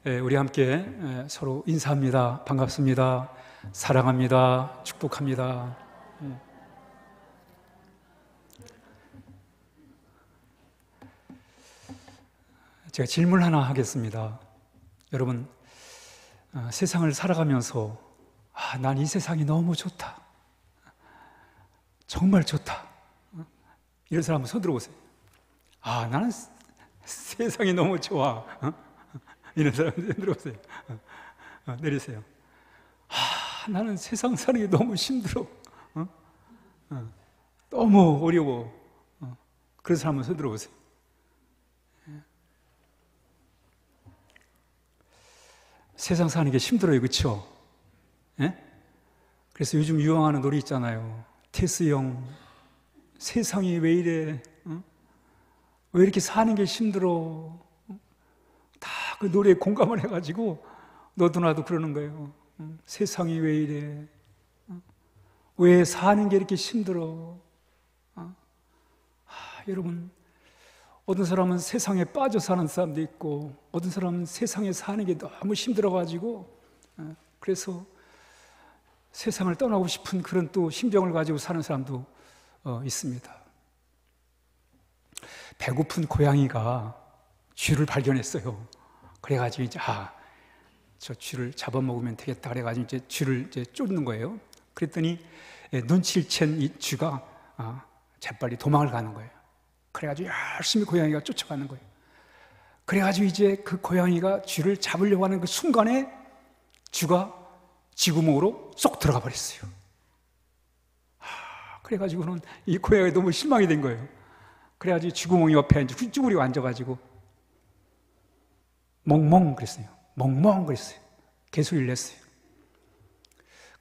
우리 함께 서로 인사합니다. 반갑습니다. 사랑합니다. 축복합니다. 제가 질문 하나 하겠습니다. 여러분, 세상을 살아가면서 난 이 세상이 너무 좋다, 정말 좋다, 이런 사람 한번 손 들어보세요. 나는 세상이 너무 좋아, 이런 사람 손 들어보세요. 내리세요. 나는 세상 사는 게 너무 힘들어, 너무 어려워, 그런 사람 한번 손 들어보세요. 세상 사는 게 힘들어요, 그렇죠? 그래서 요즘 유행하는 노래 있잖아요. 테스형, 세상이 왜 이래? 왜 이렇게 사는 게 힘들어? 다 그 노래에 공감을 해가지고 너도 나도 그러는 거예요. 세상이 왜 이래? 왜 사는 게 이렇게 힘들어? 여러분, 어떤 사람은 세상에 빠져 사는 사람도 있고, 어떤 사람은 세상에 사는 게 너무 힘들어가지고 그래서 세상을 떠나고 싶은 그런 또 심정을 가지고 사는 사람도 있습니다. 배고픈 고양이가 쥐를 발견했어요. 그래가지고 이제 저 쥐를 잡아먹으면 되겠다 그래가지고 이제 쥐를 이제 쫓는 거예요. 그랬더니 눈치를 챈 이 쥐가 재빨리 도망을 가는 거예요. 그래가지고 열심히 고양이가 쫓아가는 거예요. 그래가지고 이제 그 고양이가 쥐를 잡으려고 하는 그 순간에 쥐가 쥐구멍으로 쏙 들어가 버렸어요. 그래가지고는 이 고양이가 너무 실망이 된 거예요. 그래가지고 쥐구멍 옆에 이제 쭈그리고 앉아가지고 멍멍 그랬어요. 멍멍 그랬어요. 개소리를 냈어요.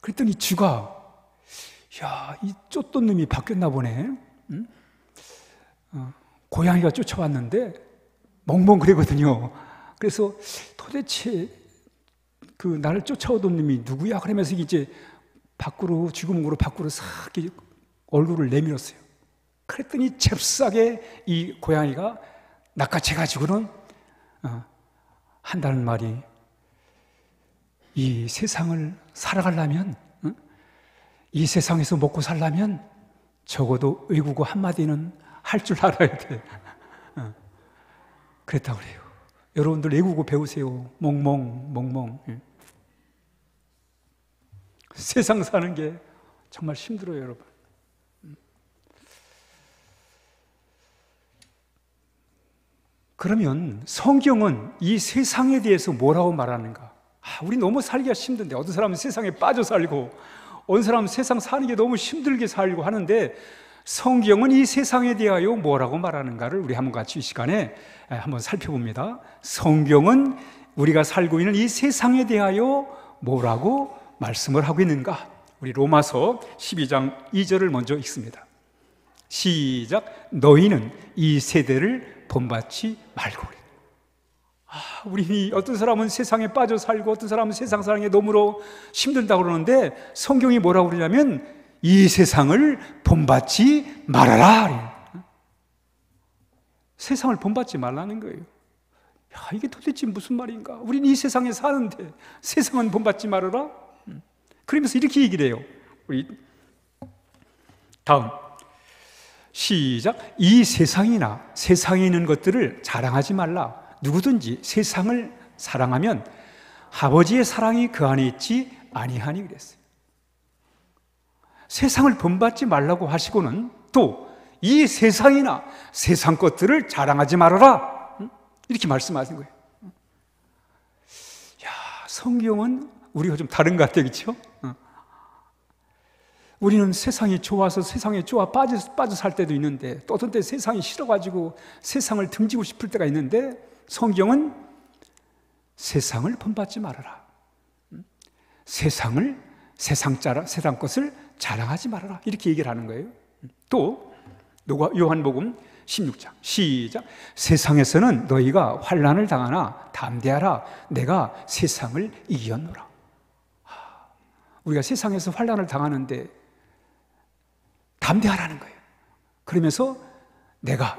그랬더니 쥐가 이 쫓던 놈이 바뀌었나 보네. 고양이가 쫓아왔는데 멍멍 그러거든요. 그래서 도대체 그 나를 쫓아오던 놈이 누구야? 그러면서 이제 밖으로 쥐구멍으로 밖으로 싹 얼굴을 내밀었어요. 그랬더니 잽싸게 이 고양이가 낚아채가지고는 한다는 말이, 이 세상을 살아가려면, 이 세상에서 먹고 살려면 적어도 외국어 한마디는 할 줄 알아야 돼. 그랬다고 그래요. 여러분들 외국어 배우세요. 멍멍, 멍멍. 세상 사는 게 정말 힘들어요, 여러분. 그러면 성경은 이 세상에 대해서 뭐라고 말하는가? 우리 너무 살기가 힘든데, 어떤 사람은 세상에 빠져 살고, 어떤 사람은 세상 사는 게 너무 힘들게 살고 하는데, 성경은 이 세상에 대하여 뭐라고 말하는가를 우리 한번 같이 이 시간에 한번 살펴봅니다. 성경은 우리가 살고 있는 이 세상에 대하여 뭐라고 말씀을 하고 있는가? 우리 로마서 12장 2절을 먼저 읽습니다. 시작. 너희는 이 세대를 본받지 말고. 우리 어떤 사람은 세상에 빠져 살고 어떤 사람은 세상 사는 게 너무로 힘들다고 그러는데, 성경이 뭐라고 그러냐면 이 세상을 본받지 말아라. 세상을 본받지 말라는 거예요. 이게 도대체 무슨 말인가? 우리는 이 세상에 사는데 세상은 본받지 말아라? 그러면서 이렇게 얘기를 해요. 우리 다음 시작. 이 세상이나 세상에 있는 것들을 자랑하지 말라. 누구든지 세상을 사랑하면 아버지의 사랑이 그 안에 있지 아니하니 그랬어요. 세상을 본받지 말라고 하시고는 또 이 세상이나 세상 것들을 자랑하지 말아라, 이렇게 말씀하신 거예요. 성경은 우리가 좀 다른 것 같아요, 그렇죠? 우리는 세상이 좋아서 세상에 빠져 살 때도 있는데, 또 어떤 때 세상이 싫어가지고 세상을 등지고 싶을 때가 있는데, 성경은 세상을 본받지 말아라. 세상 것을 자랑하지 말아라, 이렇게 얘기를 하는 거예요. 또 요한복음 16장 시작. 세상에서는 너희가 환난을 당하나 담대하라. 내가 세상을 이겼노라. 우리가 세상에서 환난을 당하는데 담대하라는 거예요. 그러면서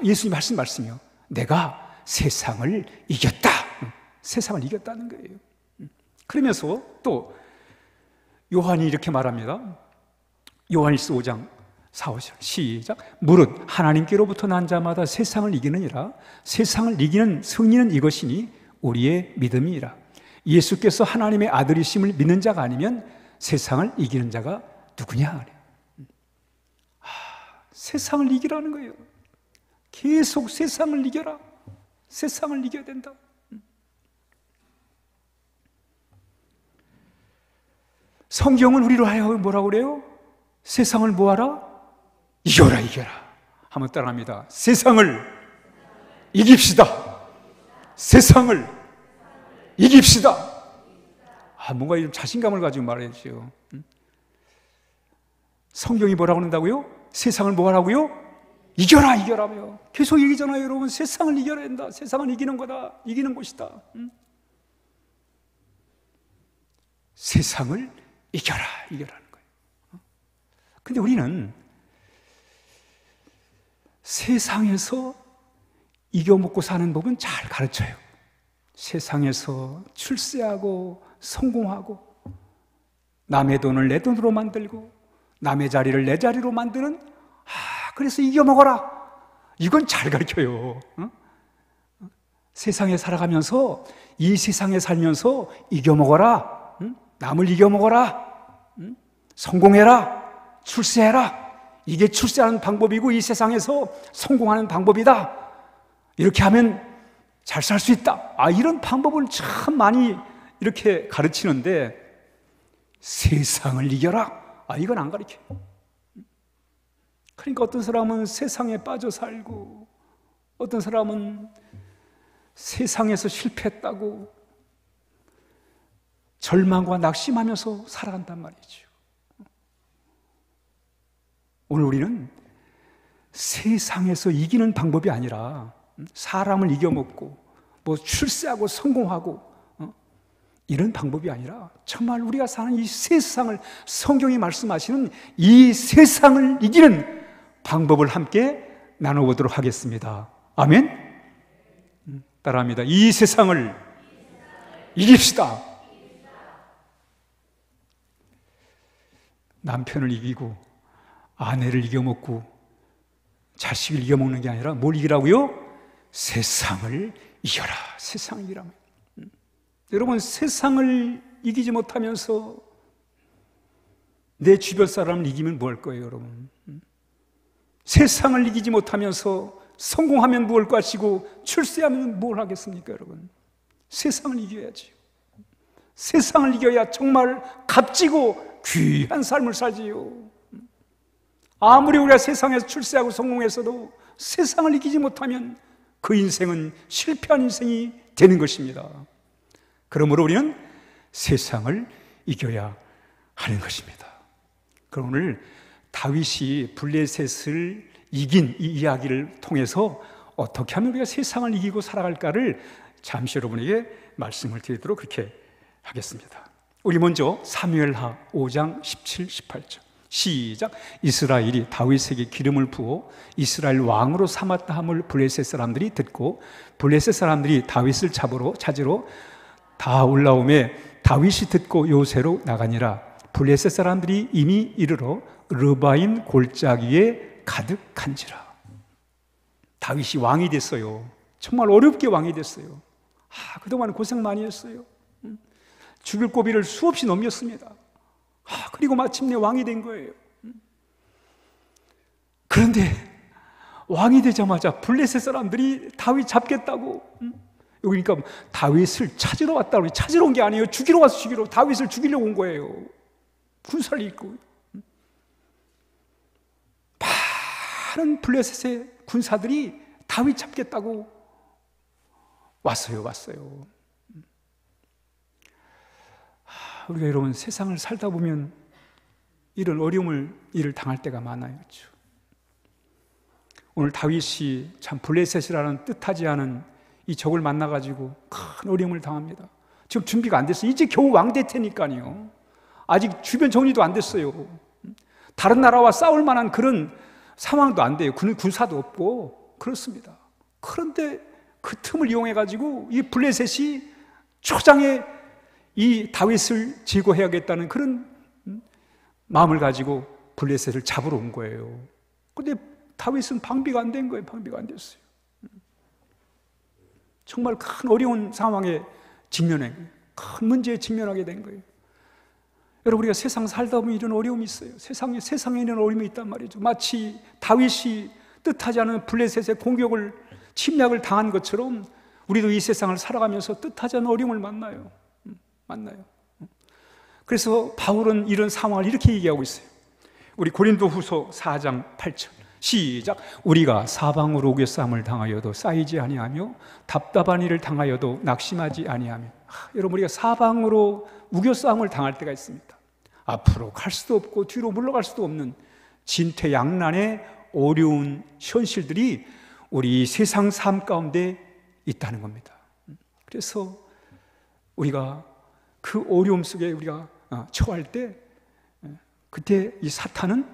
예수님 하신 말씀이요, 내가 세상을 이겼다, 세상을 이겼다는 거예요. 그러면서 또 요한이 이렇게 말합니다. 요한일서 5장 4, 5절 시작. 무릇 하나님께로부터 난 자마다 세상을 이기느니라. 세상을 이기는 승리는 이것이니 우리의 믿음이라. 예수께서 하나님의 아들이심을 믿는 자가 아니면 세상을 이기는 자가 누구냐? 세상을 이기라는 거예요. 계속 세상을 이겨라. 세상을 이겨야 된다. 성경은 우리로 하여금 뭐라고 그래요? 세상을 뭐하라? 이겨라, 이겨라. 한번 따라합니다. 세상을 이깁시다. 세상을 이깁시다. 뭔가 좀 자신감을 가지고 말해야죠. 성경이 뭐라고 한다고요? 세상을 뭐하라고요? 이겨라, 이겨라며. 계속 얘기잖아요, 여러분. 세상을 이겨야 된다. 세상을 이기는 거다. 이기는 것이다. 세상을 이겨라, 이겨라는 거예요. 근데 우리는 세상에서 이겨먹고 사는 법은 잘 가르쳐요. 세상에서 출세하고 성공하고 남의 돈을 내 돈으로 만들고 남의 자리를 내 자리로 만드는 그래서 이겨먹어라. 이건 잘 가르쳐요. 세상에 살아가면서 이 세상에 살면서 이겨먹어라. 남을 이겨먹어라. 성공해라. 출세해라. 이게 출세하는 방법이고 이 세상에서 성공하는 방법이다. 이렇게 하면 잘 살 수 있다. 이런 방법을 참 많이 이렇게 가르치는데 세상을 이겨라. 이건 안 가르쳐요. 그러니까 어떤 사람은 세상에 빠져 살고 어떤 사람은 세상에서 실패했다고 절망과 낙심하면서 살아간단 말이죠. 오늘 우리는 세상에서 이기는 방법이 아니라 사람을 이겨먹고 뭐 출세하고 성공하고 이런 방법이 아니라 정말 우리가 사는 이 세상을, 성경이 말씀하시는 이 세상을 이기는 방법을 함께 나눠보도록 하겠습니다. 아멘? 따라합니다. 이 세상을 이깁시다. 남편을 이기고 아내를 이겨먹고 자식을 이겨먹는 게 아니라 뭘 이기라고요? 세상을 이겨라. 세상을 이기라면. 여러분, 세상을 이기지 못하면서 내 주변 사람을 이기면 뭐 할 거예요, 여러분? 세상을 이기지 못하면서 성공하면 뭘 것이고 출세하면 뭘 하겠습니까, 여러분? 세상을 이겨야지. 세상을 이겨야 정말 값지고 귀한 삶을 살지요. 아무리 우리가 세상에서 출세하고 성공했어도 세상을 이기지 못하면 그 인생은 실패한 인생이 되는 것입니다. 그러므로 우리는 세상을 이겨야 하는 것입니다. 그럼 오늘 다윗이 블레셋을 이긴 이 이야기를 통해서 어떻게 하면 우리가 세상을 이기고 살아갈까를 잠시 여러분에게 말씀을 드리도록 그렇게 하겠습니다. 우리 먼저 사무엘하 5장 17, 18절 시작. 이스라엘이 다윗에게 기름을 부어 이스라엘 왕으로 삼았다 함을 블레셋 사람들이 듣고 블레셋 사람들이 다윗을 찾으러 다 올라오매 다윗이 듣고 요새로 나가니라. 블레셋 사람들이 이미 이르러 르바임 골짜기에 가득한지라. 다윗이 왕이 됐어요. 정말 어렵게 왕이 됐어요. 그동안 고생 많이 했어요. 죽일 고비를 수없이 넘겼습니다. 그리고 마침내 왕이 된 거예요. 그런데 왕이 되자마자 블레셋 사람들이 다윗 잡겠다고, 그러니까 다윗을 찾으러 왔다고. 찾으러 온 게 아니에요. 죽이러 와서 죽이러, 다윗을 죽이려고 온 거예요. 군사를 입고 많은 블레셋의 군사들이 다윗 잡겠다고 왔어요. 우리가 여러분 세상을 살다 보면 이런 일을 당할 때가 많아요. 그렇죠? 오늘 다윗이 참 블레셋이라는 뜻하지 않은 이 적을 만나가지고 큰 어려움을 당합니다. 지금 준비가 안 됐어요. 이제 겨우 왕 될 테니까요. 아직 주변 정리도 안 됐어요. 다른 나라와 싸울 만한 그런 상황도 안 돼요. 군사도 없고 그렇습니다. 그런데 그 틈을 이용해가지고 이 블레셋이 초장에 이 다윗을 제거해야겠다는 그런 마음을 가지고 블레셋을 잡으러 온 거예요. 근데 다윗은 방비가 안 된 거예요. 방비가 안 됐어요. 정말 큰 어려운 상황에 직면해, 큰 문제에 직면하게 된 거예요. 여러분, 우리가 세상 살다 보면 이런 어려움이 있어요. 세상에 이런 어려움이 있단 말이죠. 마치 다윗이 뜻하지 않은 블레셋의 공격을, 침략을 당한 것처럼 우리도 이 세상을 살아가면서 뜻하지 않은 어려움을 만나요. 그래서 바울은 이런 상황을 이렇게 얘기하고 있어요. 우리 고린도후서 4장 8절 시작. 우리가 사방으로 우겨싸움을 당하여도 쌓이지 아니하며 답답한 일을 당하여도 낙심하지 아니하며. 여러분, 우리가 사방으로 우겨싸움을 당할 때가 있습니다. 앞으로 갈 수도 없고 뒤로 물러갈 수도 없는 진퇴양난의 어려운 현실들이 우리 세상 삶 가운데 있다는 겁니다. 그래서 우리가 그 어려움 속에 우리가 처할 때, 그때 이 사탄은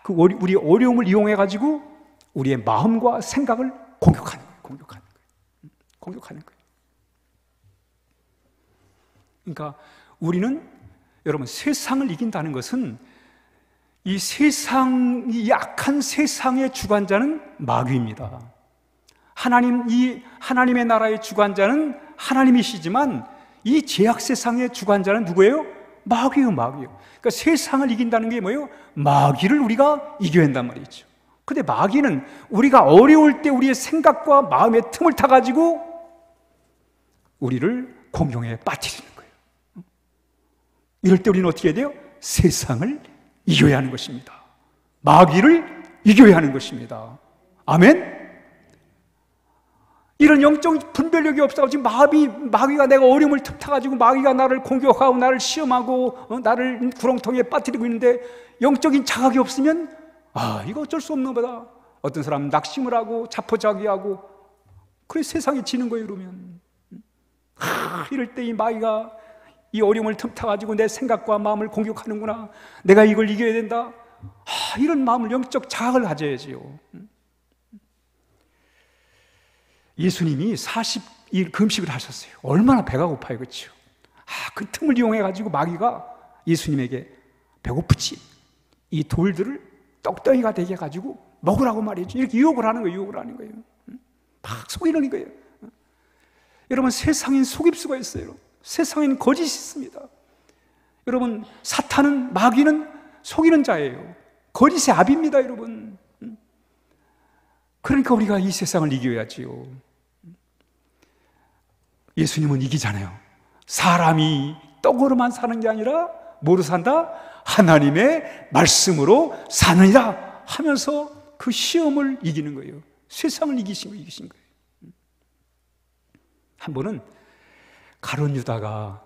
우리 어려움을 이용해 가지고 우리의 마음과 생각을 공격하는 거예요. 그러니까 우리는, 여러분, 세상을 이긴다는 것은 이 약한 세상의 주관자는 마귀입니다. 하나님의 나라의 주관자는 하나님이시지만 이 죄악 세상의 주관자는 누구예요? 마귀예요. 그러니까 세상을 이긴다는 게 뭐예요? 마귀를 우리가 이겨야 한단 말이죠. 근데 마귀는 우리가 어려울 때 우리의 생각과 마음의 틈을 타가지고 우리를 공경에 빠뜨리는 거예요. 이럴 때 우리는 어떻게 해야 돼요? 세상을 이겨야 하는 것입니다. 마귀를 이겨야 하는 것입니다. 아멘? 이런 영적 분별력이 없어서 지금 마귀가 내가 어려움을 틈타가지고 마귀가 나를 공격하고 나를 시험하고 나를 구렁텅이에 빠뜨리고 있는데 영적인 자각이 없으면 이거 어쩔 수 없는 거다. 어떤 사람은 낙심을 하고 자포자기하고 그래 세상에 지는 거예요. 그러면 이럴 때 이 마귀가 이 어려움을 틈타가지고 내 생각과 마음을 공격하는구나, 내가 이걸 이겨야 된다, 이런 마음을, 영적 자각을 가져야지요. 예수님이 40일 금식을 하셨어요. 얼마나 배가 고파요, 그렇죠? 그 틈을 이용해가지고 마귀가 예수님에게 배고프지, 이 돌들을 떡덩이가 되게 해가지고 먹으라고 말이죠. 이렇게 유혹을 하는 거예요. 막 속이는 거예요. 여러분, 세상엔 속일 수가 있어요. 세상엔 거짓이 있습니다. 여러분, 사탄은, 마귀는 속이는 자예요. 거짓의 압입니다, 여러분. 그러니까 우리가 이 세상을 이겨야지요. 예수님은 이기잖아요. 사람이 떡으로만 사는 게 아니라 뭐로 산다? 하나님의 말씀으로 사느니라 하면서 그 시험을 이기는 거예요. 세상을 이기신 거예요. 한 번은 가룟 유다가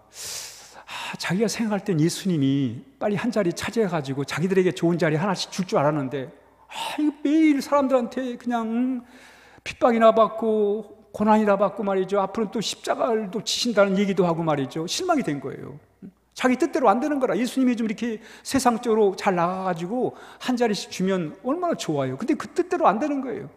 자기가 생각할 땐 예수님이 빨리 한 자리 차지해가지고 자기들에게 좋은 자리 하나씩 줄 줄 알았는데 이거 매일 사람들한테 그냥 핍박이나 받고 고난이나 받고 말이죠. 앞으로는 또 십자가를 또 지신다는 얘기도 하고 말이죠. 실망이 된 거예요. 자기 뜻대로 안 되는 거라. 예수님이 좀 이렇게 세상적으로 잘 나가가지고 한 자리씩 주면 얼마나 좋아요. 근데 그 뜻대로 안 되는 거예요.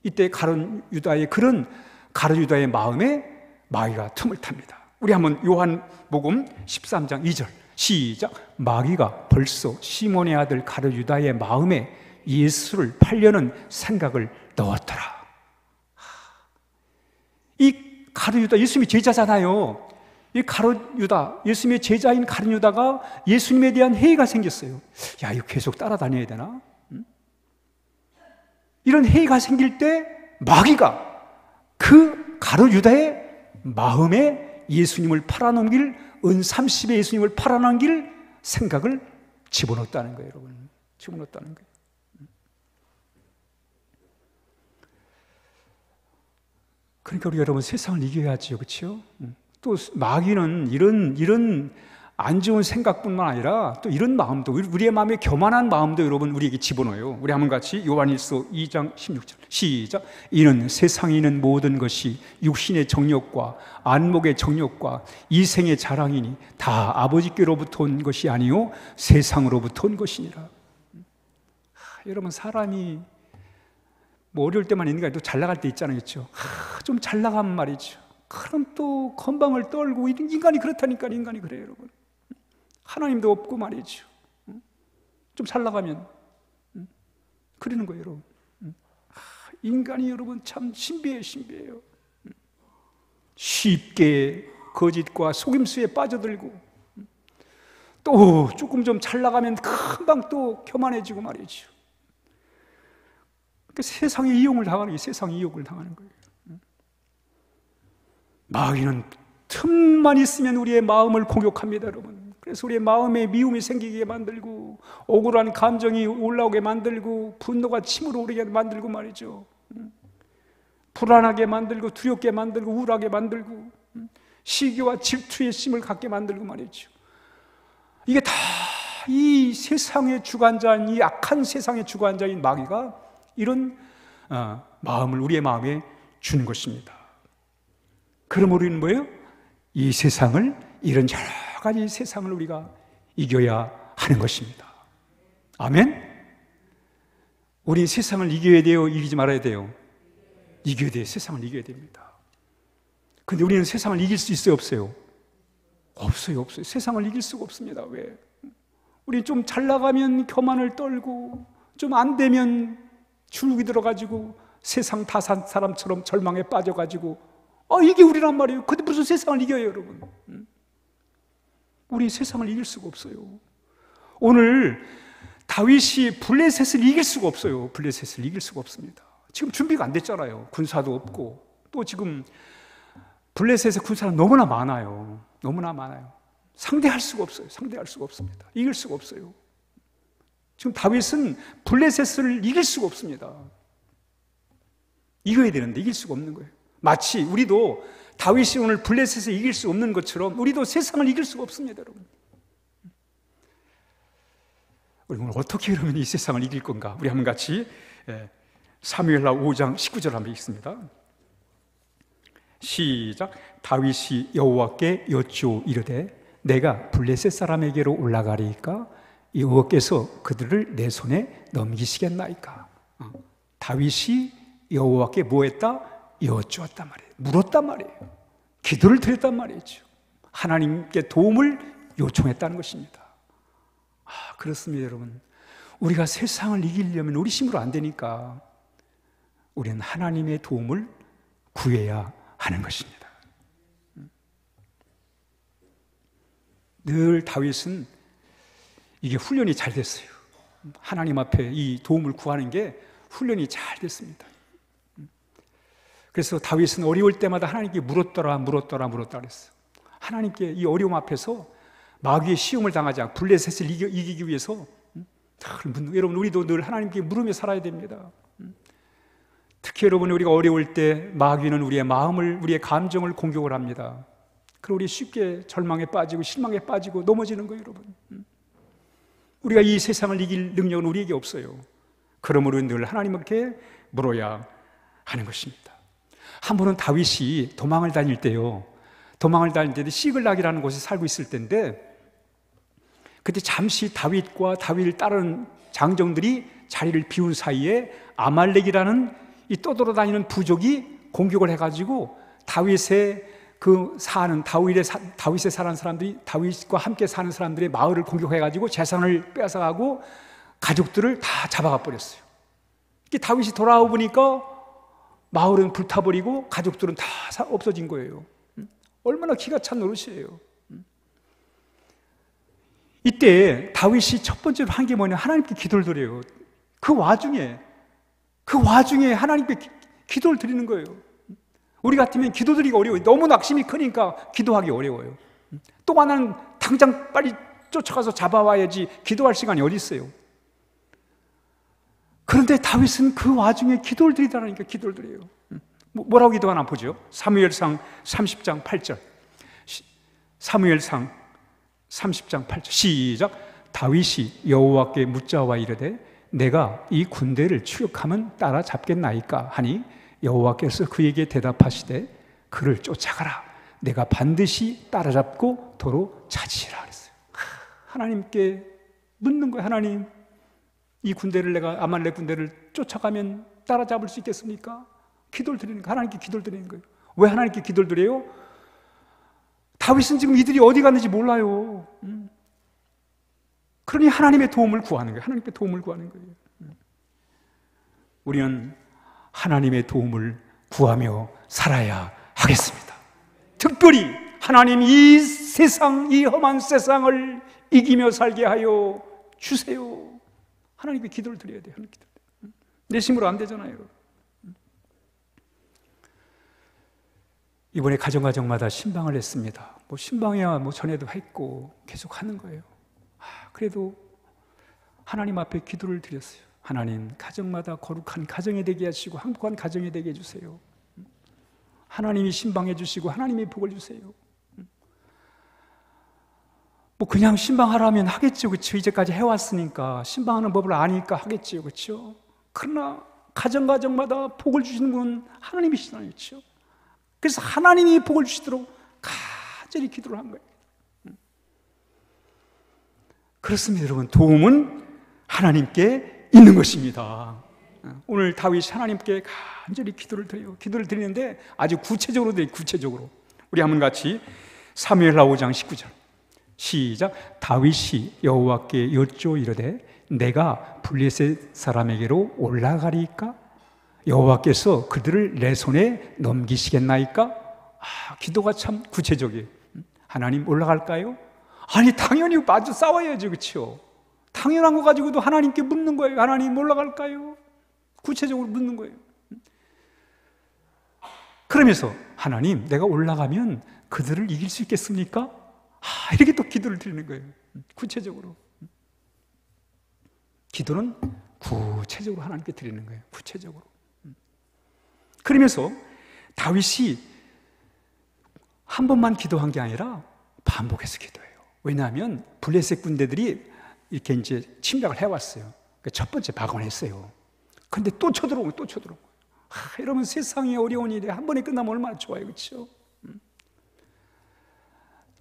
이때 가룟 유다의 마음에 마귀가 틈을 탑니다. 우리 한번 요한복음 13장 2절 시작. 마귀가 벌써 시몬의 아들 가룟 유다의 마음에 예수를 팔려는 생각을 넣었더라. 이 가룟 유다, 예수님이 제자잖아요. 이 가룟 유다, 예수님의 제자인 가룟 유다가 예수님에 대한 회의가 생겼어요. 야, 이거 계속 따라다녀야 되나? 이런 회의가 생길 때 마귀가 그 가룟 유다의 마음에 예수님을 팔아넘길, 은 30에 예수님을 팔아넘길 생각을 집어넣었다는 거예요, 여러분. 집어넣었다는 거예요. 그러니까 우리 여러분, 세상을 이겨야지요, 그렇죠? 또 마귀는 이런 안 좋은 생각뿐만 아니라 또 이런 마음도, 우리의 마음에 교만한 마음도 여러분 우리에게 집어넣어요. 우리 한번 같이 요한일서 2장 16절 시작. 이는 세상에 있는 모든 것이 육신의 정욕과 안목의 정욕과 이생의 자랑이니 다 아버지께로부터 온 것이 아니요 세상으로부터 온 것이니라. 여러분, 사람이 뭐 어려울 때만 있는 게 아니라 또 잘 나갈 때 있잖아요, 그렇죠? 좀 잘 나가면 말이죠, 그럼 또 건방을 떨고, 인간이 그렇다니까. 인간이 그래요, 여러분. 하나님도 없고 말이죠. 좀 잘 나가면 그러는 거예요, 여러분. 인간이 여러분 참 신비해요. 쉽게 거짓과 속임수에 빠져들고, 또 조금 좀 잘 나가면 금방 또 교만해지고 말이죠. 세상의 이용을 당하는 게 세상의 이용을 당하는 거예요. 마귀는 틈만 있으면 우리의 마음을 공격합니다, 여러분. 그래서 우리의 마음에 미움이 생기게 만들고, 억울한 감정이 올라오게 만들고, 분노가 침으로 오르게 만들고 말이죠. 불안하게 만들고, 두렵게 만들고, 우울하게 만들고, 시기와 질투의 심을 갖게 만들고 말이죠. 이게 다 이 세상의 주관자인, 이 악한 세상의 주관자인 마귀가 이런 마음을 우리의 마음에 주는 것입니다. 그럼 우리는 뭐예요? 이 세상을, 이런 여러 가지 세상을 우리가 이겨야 하는 것입니다. 아멘? 우리 세상을 이겨야 돼요? 이기지 말아야 돼요? 이겨야 돼요. 세상을 이겨야 됩니다. 근데 우리는 세상을 이길 수 있어요? 없어요? 없어요. 세상을 이길 수가 없습니다. 왜? 우리 좀 잘 나가면 교만을 떨고, 좀 안 되면 줄기 들어가지고 세상 다 산 사람처럼 절망에 빠져가지고, 이게 우리란 말이에요. 근데 무슨 세상을 이겨요, 여러분? 우리 세상을 이길 수가 없어요. 오늘 다윗이 블레셋을 이길 수가 없어요. 블레셋을 이길 수가 없습니다. 지금 준비가 안 됐잖아요. 군사도 없고, 또 지금 블레셋의 군사는 너무나 많아요. 상대할 수가 없어요. 상대할 수가 없습니다. 이길 수가 없어요. 지금 다윗은 블레셋을 이길 수가 없습니다. 이겨야 되는데 이길 수가 없는 거예요. 마치 우리도 다윗이 오늘 블레셋을 이길 수 없는 것처럼 우리도 세상을 이길 수가 없습니다, 여러분. 우리 오늘 어떻게 그러면 이 세상을 이길 건가? 우리 한번 같이 사무엘하 5장 19절 한번 읽습니다. 시작. 다윗이 여호와께 여쭈어 이르되 내가 블레셋 사람에게로 올라가리이까 여호와께서 그들을 내 손에 넘기시겠나이까. 다윗이 여호와께 뭐 했다? 여쭈었단 말이에요. 물었단 말이에요. 기도를 드렸단 말이죠. 하나님께 도움을 요청했다는 것입니다. 그렇습니다, 여러분. 우리가 세상을 이기려면 우리 힘으로 안 되니까 우리는 하나님의 도움을 구해야 하는 것입니다. 늘 다윗은 이게 훈련이 잘 됐어요. 하나님 앞에 이 도움을 구하는 게 훈련이 잘 됐습니다. 그래서 다윗은 어려울 때마다 하나님께 물었더라 그랬어요. 하나님께 이 어려움 앞에서 마귀의 시험을 당하지 않고 블레셋을 이기기 위해서 여러분, 우리도 늘 하나님께 물으며 살아야 됩니다. 특히 여러분, 우리가 어려울 때 마귀는 우리의 마음을, 우리의 감정을 공격을 합니다. 그리고 우리 쉽게 절망에 빠지고 실망에 빠지고 넘어지는 거예요, 여러분. 우리가 이 세상을 이길 능력은 우리에게 없어요. 그러므로 늘 하나님께 물어야 하는 것입니다. 한 번은 다윗이 도망을 다닐 때요, 시글락이라는 곳에 살고 있을 때인데, 그때 잠시 다윗과 다윗을 따르는 장정들이 자리를 비운 사이에 아말렉이라는 이 떠돌아다니는 부족이 공격을 해가지고 다윗에 사는 사람들이, 다윗과 함께 사는 사람들의 마을을 공격해가지고 재산을 뺏어가고 가족들을 다 잡아가 버렸어요. 다윗이 돌아와 보니까 마을은 불타버리고 가족들은 다 없어진 거예요. 얼마나 기가 찬 노릇이에요. 이때 다윗이 첫 번째로 한 게 뭐냐, 하나님께 기도를 드려요. 그 와중에 하나님께 기도를 드리는 거예요. 우리 같으면 기도드리기 어려워요. 너무 낙심이 크니까 기도하기 어려워요. 또 하나는 당장 빨리 쫓아가서 잡아와야지 기도할 시간이 어디 있어요. 그런데 다윗은 그 와중에 기도를 드리다니까 기도를 드려요. 뭐라고 기도하나 보죠. 사무엘상 30장 8절. 사무엘상 30장 8절 시작. 다윗이 여호와께 묻자와 이르되 내가 이 군대를 추격하면 따라잡겠나이까 하니 여호와께서 그에게 대답하시되 그를 쫓아가라. 내가 반드시 따라잡고 도로 차지하라 그랬어요. 하나님께 묻는 거예요. 하나님, 이 군대를, 내가 아말렉 군대를 쫓아가면 따라잡을 수 있겠습니까? 기도를 드리는 거예요. 하나님께 기도를 드리는 거예요. 왜 하나님께 기도를 드려요? 다윗은 지금 이들이 어디 갔는지 몰라요. 그러니 하나님의 도움을 구하는 거예요. 하나님께 도움을 구하는 거예요. 우리는 하나님의 도움을 구하며 살아야 하겠습니다. 특별히 하나님 이 세상, 이 험한 세상을 이기며 살게 하여 주세요. 하나님께 기도를 드려야 돼요. 내 힘으로 안 되잖아요. 이번에 가정마다 신방을 했습니다. 신방이야 전에도 했고 계속 하는 거예요. 그래도 하나님 앞에 기도를 드렸어요. 하나님, 가정마다 거룩한 가정이 되게 하시고 행복한 가정이 되게 해주세요. 하나님이 신방해 주시고 하나님이 복을 주세요. 그냥 신방하라면 하겠죠, 그렇죠? 이제까지 해왔으니까 신방하는 법을 아니까 하겠죠, 그렇죠? 그러나 가정마다 복을 주시는 분은 하나님이시잖아요, 그렇죠? 그래서 하나님이 복을 주시도록 간절히 기도를 한 거예요. 그렇습니다, 여러분. 도움은 하나님께 있는 것입니다. 오늘 다윗이 하나님께 간절히 기도를 드려요. 기도를 드리는데 아주 구체적으로 드려요. 구체적으로. 우리 한번 같이 사무엘하 5장 19절 시작. 다윗이 여호와께 여쭈어 이르되 내가 블레셋 사람에게로 올라가리까? 여호와께서 그들을 내 손에 넘기시겠나이까? 기도가 참 구체적이에요. 하나님 올라갈까요? 아니 당연히 마주 싸워야죠, 그렇죠? 당연한 거 가지고도 하나님께 묻는 거예요. 하나님 올라갈까요? 구체적으로 묻는 거예요. 그러면서 하나님, 내가 올라가면 그들을 이길 수 있겠습니까? 이렇게 또 기도를 드리는 거예요. 구체적으로. 기도는 구체적으로 하나님께 드리는 거예요. 구체적으로. 그러면서 다윗이 한 번만 기도한 게 아니라 반복해서 기도해요. 왜냐하면 블레셋 군대들이 이렇게 이제 침략을 해왔어요. 그러니까 첫 번째 박원했어요. 근데 또 쳐들어오고 또 쳐들어오고. 이러면 세상이 어려운 일이 한 번에 끝나면 얼마나 좋아요, 그렇죠?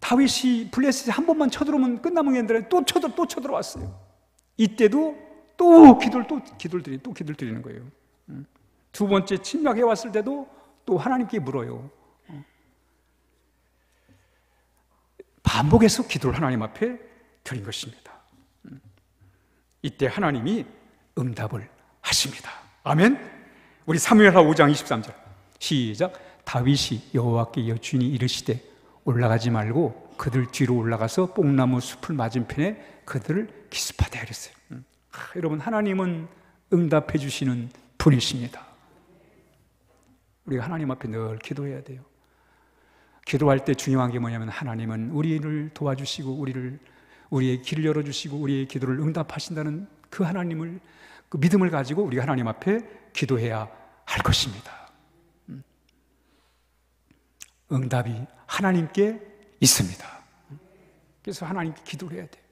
다윗이 블레셋에 한 번만 쳐들어오면 끝나면 얘들은 또 쳐들어왔어요. 이때도 또 기도를 드리는 거예요. 두 번째 침략해 왔을 때도 또 하나님께 물어요. 반복해서 기도를 하나님 앞에 드린 것입니다. 이때 하나님이 응답을 하십니다. 아멘. 우리 사무엘하 5장 23절 시작. 다윗이 여호와께 여쭈니 이르시되 올라가지 말고 그들 뒤로 올라가서 뽕나무 숲을 맞은편에 그들을 기습하되 그랬어요. 여러분, 하나님은 응답해 주시는 분이십니다. 우리가 하나님 앞에 늘 기도해야 돼요. 기도할 때 중요한 게 뭐냐면 하나님은 우리를 도와주시고 우리의 길을 열어주시고 우리의 기도를 응답하신다는 그 하나님을, 그 믿음을 가지고 우리가 하나님 앞에 기도해야 할 것입니다. 응답이 하나님께 있습니다. 그래서 하나님께 기도를 해야 돼요.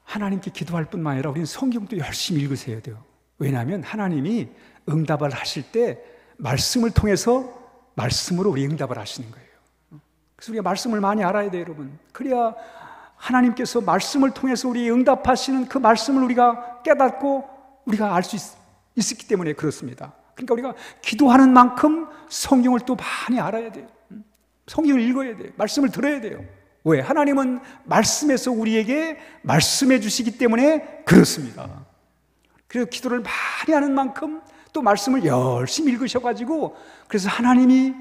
하나님께 기도할 뿐만 아니라 우리는 성경도 열심히 읽으셔야 돼요. 왜냐하면 하나님이 응답을 하실 때 말씀을 통해서 말씀으로 우리 응답을 하시는 거예요. 그래서 우리가 말씀을 많이 알아야 돼요, 여러분. 그래야 하나님께서 말씀을 통해서 우리 응답하시는 그 말씀을 우리가 깨닫고 우리가 알 수 있었기 때문에 그렇습니다. 그러니까 우리가 기도하는 만큼 성경을 또 많이 알아야 돼요. 성경을 읽어야 돼요. 말씀을 들어야 돼요. 왜? 하나님은 말씀에서 우리에게 말씀해 주시기 때문에 그렇습니다. 그래서 기도를 많이 하는 만큼 또 말씀을 열심히 읽으셔가지고, 그래서 하나님이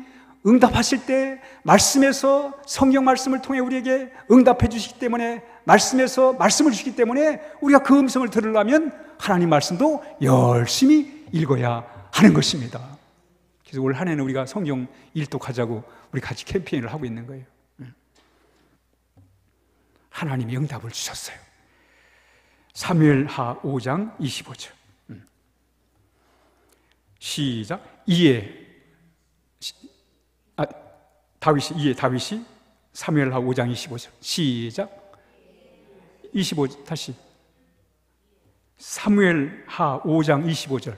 응답하실 때 말씀에서, 성경 말씀을 통해 우리에게 응답해 주시기 때문에, 말씀에서 말씀을 주시기 때문에 우리가 그 음성을 들으려면 하나님 말씀도 열심히 읽어야 하는 것입니다. 그래서 올 한 해는 우리가 성경 일독하자고 우리 같이 캠페인을 하고 있는 거예요. 하나님이 응답을 주셨어요. 사무엘하 5장 25절 시작. 다윗이 사무엘하 5장 25절 시작. 25 다시 사무엘하 5장 25절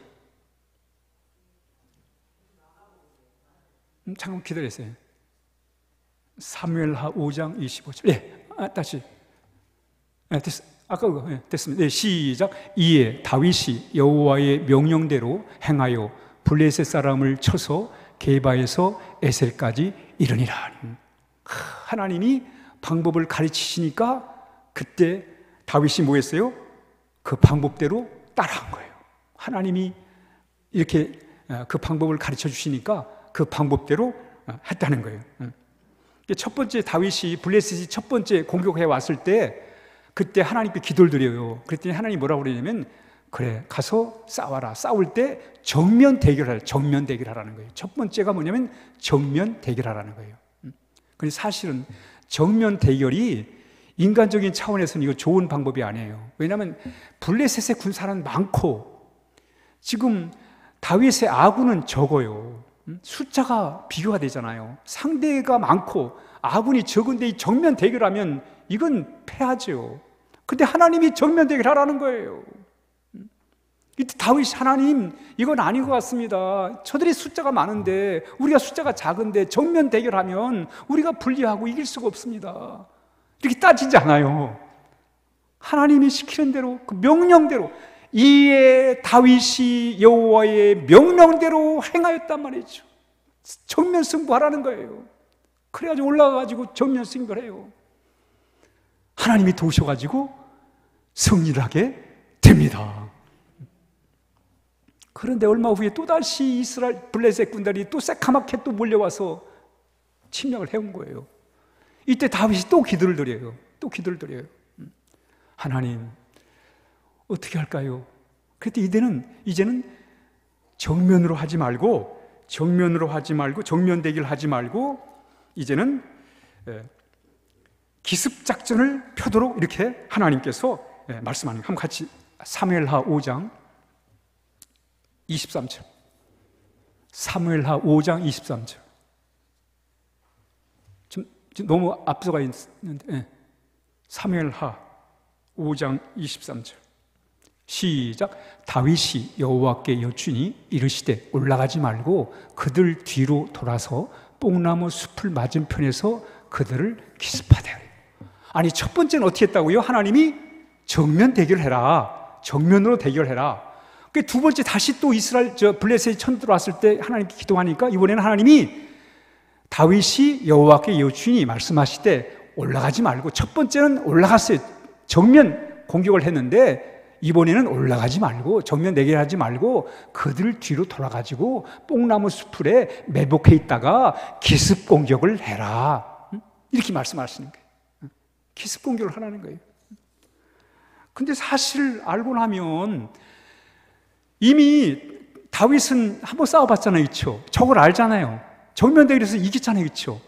잠깐 기다렸어요. 사무엘하 5장 25절 다시 아까 그거 됐습니다. 시작. 이에 다윗이 여호와의 명령대로 행하여 블레셋 사람을 쳐서 게바에서 에셀까지 이르니라. 하나님이 방법을 가르치시니까 그때 다윗이 뭐 했어요? 그 방법대로 따라한 거예요. 하나님이 이렇게 그 방법을 가르쳐 주시니까 그 방법대로 했다는 거예요. 첫 번째 다윗이 블레셋이 첫 번째 공격해 왔을 때 그때 하나님께 기도를 드려요. 그랬더니 하나님이 뭐라고 그러냐면 그래 가서 싸워라. 싸울 때 정면 대결하라. 정면 대결하라는 거예요. 첫 번째가 뭐냐면 정면 대결하라는 거예요. 근데 사실은 정면 대결이 인간적인 차원에서는 이거 좋은 방법이 아니에요. 왜냐하면 블레셋의 군사는 많고 지금 다윗의 아군은 적어요. 숫자가 비교가 되잖아요. 상대가 많고 아군이 적은데 이 정면 대결하면 이건 패하죠. 근데 하나님이 정면 대결하라는 거예요. 이때 다윗이 하나님 이건 아닌 것 같습니다. 저들이 숫자가 많은데 우리가 숫자가 작은데 정면 대결하면 우리가 불리하고 이길 수가 없습니다. 이렇게 따지지 않아요. 하나님이 시키는 대로 그 명령대로 이에 다윗이 여호와의 명령대로 행하였단 말이죠. 정면 승부하라는 거예요. 그래가지고 올라가가지고 정면 승부를 해요. 하나님이 도우셔가지고 승리를 하게 됩니다. 그런데 얼마 후에 또다시 이스라엘 블레셋 군단이 또 새카맣게 또 몰려와서 침략을 해온 거예요. 이때 다윗이 또 기도를 드려요. 또 기도를 드려요. 하나님 어떻게 할까요? 그때 이제는 정면으로 하지 말고 정면 대결 하지 말고 이제는 기습작전을 펴도록 이렇게 하나님께서 말씀하는 거예요. 한번 같이 사무엘하 5장 23절 사무엘하 5장 23절 지금 너무 앞서가 있는데 사무엘하 5장 23절 시작. 다윗이 여호와께 여쭈니 이르시되 올라가지 말고 그들 뒤로 돌아서 뽕나무 숲을 맞은편에서 그들을 기습하되. 아니 첫 번째는 어떻게 했다고요? 하나님이 정면 대결해라. 정면으로 대결해라. 두 번째 다시 또 이스라엘 블레셋이 쳐들어왔을 때 하나님께 기도하니까 이번에는 하나님이 다윗이 여호와께 여쭈니 말씀하시되 올라가지 말고, 첫 번째는 올라갔어요. 정면 공격을 했는데 이번에는 올라가지 말고 정면 대결하지 말고 그들 뒤로 돌아가지고 뽕나무 숲에 매복해 있다가 기습 공격을 해라. 이렇게 말씀하시는 거예요. 기습 공격을 하라는 거예요. 근데 사실 알고 나면 이미 다윗은 한번 싸워봤잖아요, 그렇죠? 적을 알잖아요. 정면 대결에서 이겼잖아요, 그렇죠?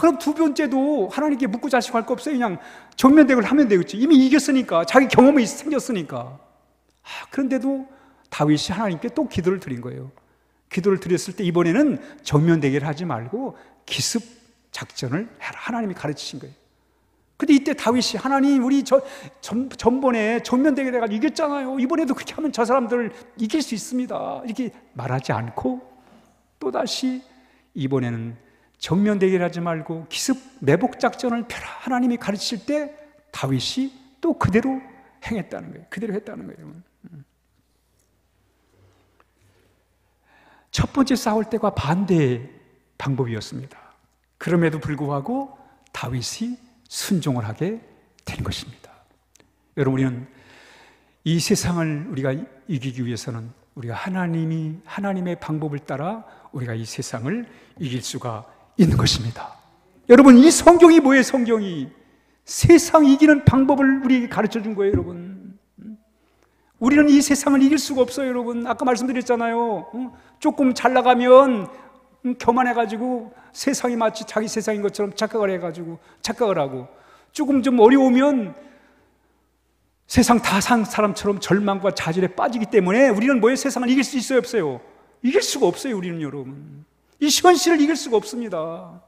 그럼 두 번째도 하나님께 묻고 자시고 할 거 없어요. 그냥 정면 대결을 하면 되겠죠. 이미 이겼으니까, 자기 경험이 생겼으니까. 그런데도 다윗이 하나님께 또 기도를 드린 거예요. 기도를 드렸을 때 이번에는 정면 대결을 하지 말고 기습 작전을 해라. 하나님이 가르치신 거예요. 근데 이때 다윗이 하나님 우리 전번에 정면 대결 해가지고 이겼잖아요. 이번에도 그렇게 하면 저 사람들을 이길 수 있습니다. 이렇게 말하지 않고 또다시 이번에는 정면 대결하지 말고 기습 매복 작전을 펴라. 하나님이 가르칠 때 다윗이 또 그대로 행했다는 거예요. 그대로 했다는 거예요. 첫 번째 싸울 때와 반대의 방법이었습니다. 그럼에도 불구하고 다윗이 순종을 하게 된 것입니다. 여러분, 우리는 이 세상을 우리가 이기기 위해서는 우리가 하나님의 방법을 따라 우리가 이 세상을 이길 수가 있는 것입니다. 여러분, 이 성경이 뭐예요? 성경이 세상 이기는 방법을 우리에게 가르쳐 준 거예요, 여러분. 우리는 이 세상을 이길 수가 없어요, 여러분. 아까 말씀드렸잖아요. 조금 잘 나가면 교만해가지고 세상이 마치 자기 세상인 것처럼 착각을 하고, 조금 좀 어려우면 세상 다 산 사람처럼 절망과 좌절에 빠지기 때문에 우리는 뭐예요? 세상을 이길 수 있어요, 없어요? 이길 수가 없어요, 우리는. 여러분, 이 현실을 이길 수가 없습니다.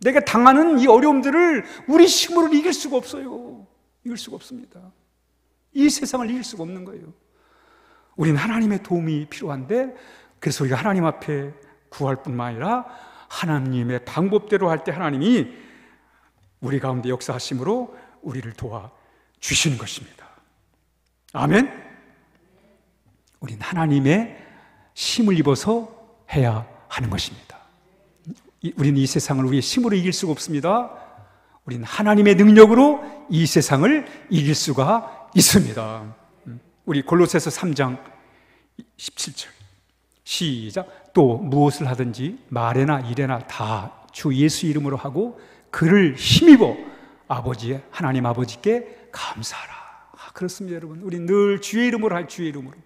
내가 당하는 이 어려움들을 우리 힘으로 이길 수가 없어요. 이길 수가 없습니다. 이 세상을 이길 수가 없는 거예요. 우리는 하나님의 도움이 필요한데, 그래서 우리가 하나님 앞에 구할 뿐만 아니라 하나님의 방법대로 할 때 하나님이 우리 가운데 역사하심으로 우리를 도와주시는 것입니다. 아멘. 우리는 하나님의 힘을 입어서 해야 하는 것입니다. 우리는 이 세상을 우리의 힘으로 이길 수가 없습니다. 우리는 하나님의 능력으로 이 세상을 이길 수가 있습니다. 우리 골로새서 3장 17절 시작. 또 무엇을 하든지 말에나 일에나 다 주 예수 이름으로 하고 그를 힘입어 아버지의 하나님 아버지께 감사하라. 그렇습니다, 여러분. 우리 늘 주의 이름으로 할 주의 이름으로,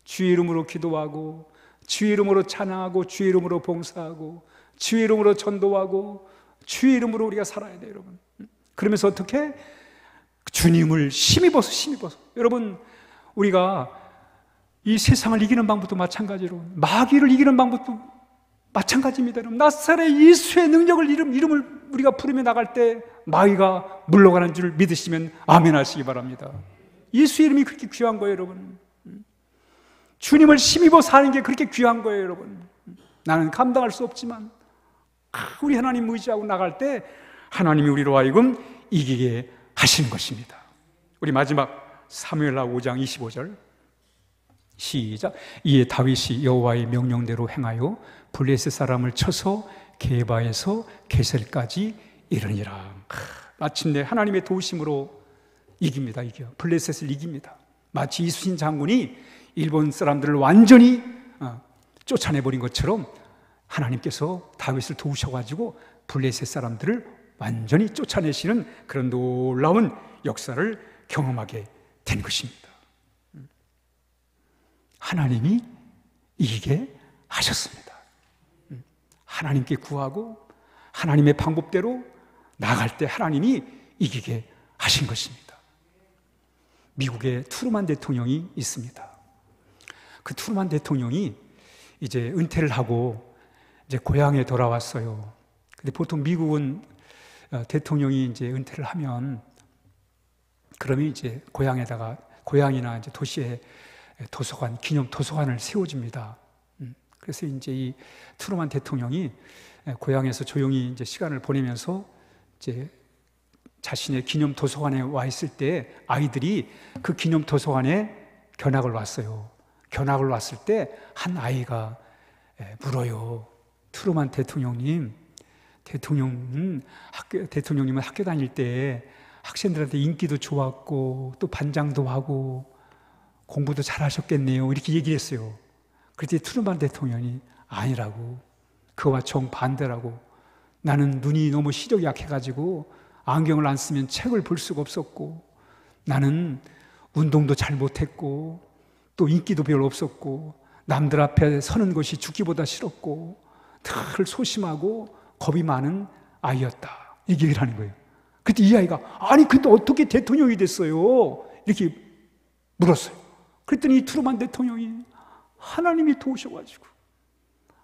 주의 이름으로 기도하고, 주의 이름으로 찬양하고, 주의 이름으로 봉사하고, 주의 이름으로 전도하고, 주의 이름으로 우리가 살아야 돼요, 여러분. 그러면서 어떻게? 주님을 힘입어서 여러분, 우리가 이 세상을 이기는 방법도 마찬가지로 마귀를 이기는 방법도 마찬가지입니다. 여러분, 나사렛 예수의 능력을 이름을 우리가 부르며 나갈 때 마귀가 물러가는 줄 믿으시면 아멘 하시기 바랍니다. 예수의 이름이 그렇게 귀한 거예요, 여러분. 주님을 힘입어 사는 게 그렇게 귀한 거예요, 여러분. 나는 감당할 수 없지만 우리 하나님 의지하고 나갈 때 하나님이 우리로 하여금 이기게 하시는 것입니다. 우리 마지막 사무엘하 5장 25절 시작. 이에 다윗이 여호와의 명령대로 행하여 블레셋 사람을 쳐서 게바에서 게셀까지 이르니라. 마침내 하나님의 도우심으로 이깁니다. 블레셋을 이깁니다. 마치 이순신 장군이 일본 사람들을 완전히 쫓아내버린 것처럼 하나님께서 다윗을 도우셔가지고 블레셋 사람들을 완전히 쫓아내시는 그런 놀라운 역사를 경험하게 된 것입니다. 하나님이 이기게 하셨습니다. 하나님께 구하고 하나님의 방법대로 나아갈 때 하나님이 이기게 하신 것입니다. 미국에 트루만 대통령이 있습니다. 그 트루만 대통령이 이제 은퇴를 하고 이제 고향에 돌아왔어요. 근데 보통 미국은 대통령이 이제 은퇴를 하면 그러면 이제 고향이나 이제 도시에 도서관, 기념 도서관을 세워줍니다. 그래서 이제 이 트루만 대통령이 고향에서 조용히 이제 시간을 보내면서 이제 자신의 기념 도서관에 와 있을 때 아이들이 그 기념 도서관에 견학을 왔어요. 견학을 왔을 때 한 아이가 물어요. 트루만 대통령님, 대통령님은 학교 다닐 때 학생들한테 인기도 좋았고 또 반장도 하고 공부도 잘하셨겠네요. 이렇게 얘기를 했어요. 그랬더니 트루만 대통령이 아니라고, 그거와 정반대라고, 나는 눈이 너무 시력이 약해가지고 안경을 안 쓰면 책을 볼 수가 없었고, 나는 운동도 잘 못했고 또 인기도 별로 없었고 남들 앞에 서는 것이 죽기보다 싫었고 늘 소심하고 겁이 많은 아이였다, 이 얘기를 하는 거예요. 그때 이 아이가 아니 근데 어떻게 대통령이 됐어요? 이렇게 물었어요. 그랬더니 이 트루만 대통령이 하나님이 도우셔가지고,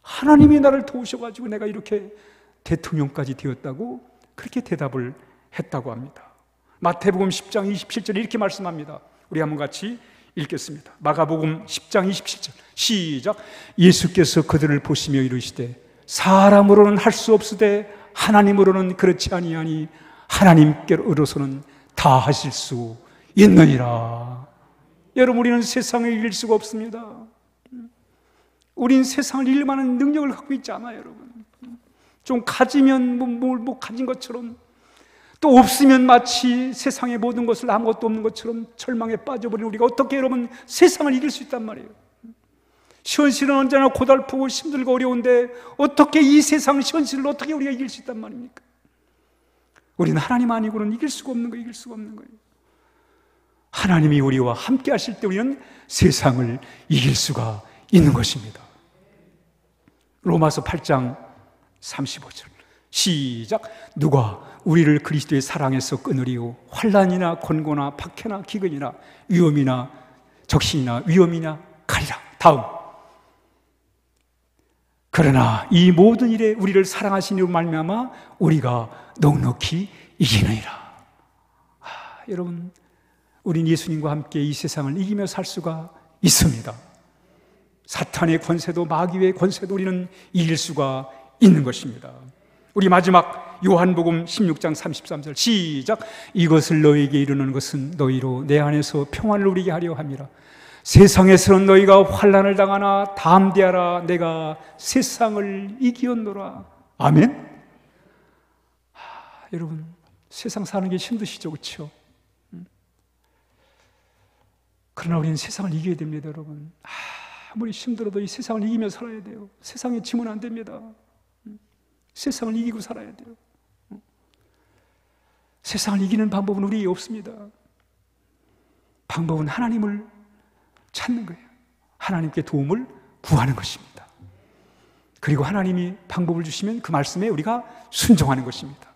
하나님이 나를 도우셔가지고 내가 이렇게 대통령까지 되었다고 그렇게 대답을 했다고 합니다. 마태복음 10장 27절에 이렇게 말씀합니다. 우리 한번 같이 읽겠습니다. 마가복음 10장 27절 시작. 예수께서 그들을 보시며 이르시되 사람으로는 할 수 없으되 하나님으로는 그렇지 아니하니 하나님께로서는 다 하실 수 있느니라. 여러분, 우리는 세상을 이길 수가 없습니다. 우린 세상을 이길 만한 능력을 갖고 있지 않아요, 여러분. 좀 가지면 뭐 가진 것처럼, 또 없으면 마치 세상의 모든 것을 아무것도 없는 것처럼 절망에 빠져버린 우리가 어떻게 여러분 세상을 이길 수 있단 말이에요. 현실은 언제나 고달프고 힘들고 어려운데 어떻게 이 세상 현실을 어떻게 우리가 이길 수 있단 말입니까? 우리는 하나님 아니고는 이길 수가 없는 거예요. 이길 수가 없는 거예요. 하나님이 우리와 함께 하실 때 우리는 세상을 이길 수가 있는 것입니다. 로마서 8장 35절 시작. 누가 우리를 그리스도의 사랑에서 끊으리요? 환난이나 권고나 박해나 기근이나 위험이나 적신이나 위험이나 가리라. 다음. 그러나 이 모든 일에 우리를 사랑하신 이로 말미암아 우리가 넉넉히 이기느니라. 여러분, 우린 예수님과 함께 이 세상을 이기며 살 수가 있습니다. 사탄의 권세도 마귀의 권세도 우리는 이길 수가 있는 것입니다. 우리 마지막 요한복음 16장 33절 시작. 이것을 너희에게 이르는 것은 너희로 내 안에서 평안을 누리게 하려 함이라. 세상에서는 너희가 환난을 당하나 담대하라, 내가 세상을 이기었노라. 아멘. 여러분, 세상 사는 게 힘드시죠, 그렇죠? 그러나 우리는 세상을 이겨야 됩니다, 여러분. 아무리 힘들어도 이 세상을 이기며 살아야 돼요. 세상에 지면 안 됩니다. 세상을 이기고 살아야 돼요. 세상을 이기는 방법은 우리에게 없습니다. 방법은 하나님을 찾는 거예요. 하나님께 도움을 구하는 것입니다. 그리고 하나님이 방법을 주시면 그 말씀에 우리가 순종하는 것입니다.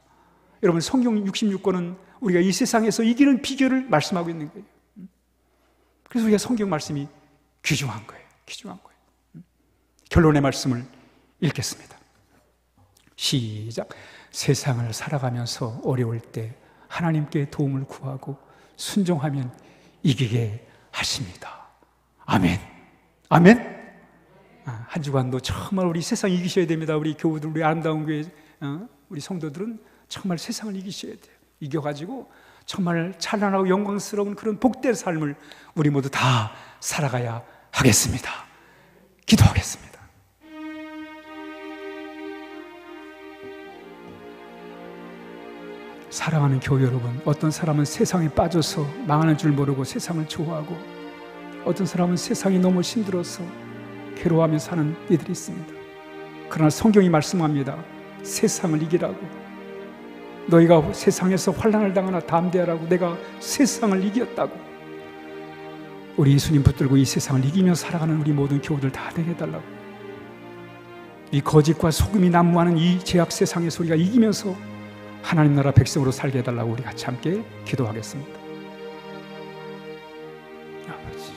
여러분, 성경 66권은 우리가 이 세상에서 이기는 비결을 말씀하고 있는 거예요. 그래서 우리가 성경 말씀이 귀중한 거예요. 귀중한 거예요. 결론의 말씀을 읽겠습니다. 시작. 세상을 살아가면서 어려울 때 하나님께 도움을 구하고 순종하면 이기게 하십니다. 아멘. 아멘. 한 주간도 정말 우리 세상 이기셔야 됩니다. 우리 교우들, 우리 아름다운 교회, 우리 성도들은 정말 세상을 이기셔야 돼요. 이겨가지고 정말 찬란하고 영광스러운 그런 복된 삶을 우리 모두 다 살아가야 하겠습니다. 기도하겠습니다. 사랑하는 교회 여러분, 어떤 사람은 세상에 빠져서 망하는 줄 모르고 세상을 좋아하고, 어떤 사람은 세상이 너무 힘들어서 괴로워하며 사는 이들이 있습니다. 그러나 성경이 말씀합니다. 세상을 이기라고. 너희가 세상에서 환난을 당하나 담대하라고. 내가 세상을 이겼다고. 우리 예수님 붙들고 이 세상을 이기며 살아가는 우리 모든 교우들 다 되게 해달라고. 이 거짓과 속음이 난무하는 이 죄악 세상에서 우리가 이기면서 하나님 나라 백성으로 살게 해달라고 우리 같이 함께 기도하겠습니다. 아버지,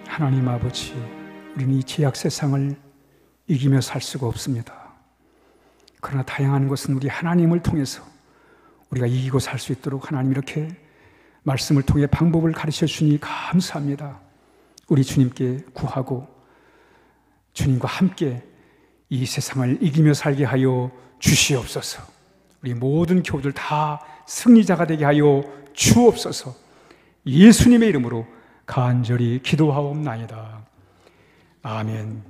하나님 아버지, 우리는 이 죄악 세상을 이기며 살 수가 없습니다. 그러나 다양한 것은 우리 하나님을 통해서 우리가 이기고 살 수 있도록 하나님 이렇게 말씀을 통해 방법을 가르쳐 주시니 감사합니다. 우리 주님께 구하고 주님과 함께 이 세상을 이기며 살게 하여 주시옵소서. 우리 모든 교우들 다 승리자가 되게 하여 주옵소서. 예수님의 이름으로 간절히 기도하옵나이다. 아멘.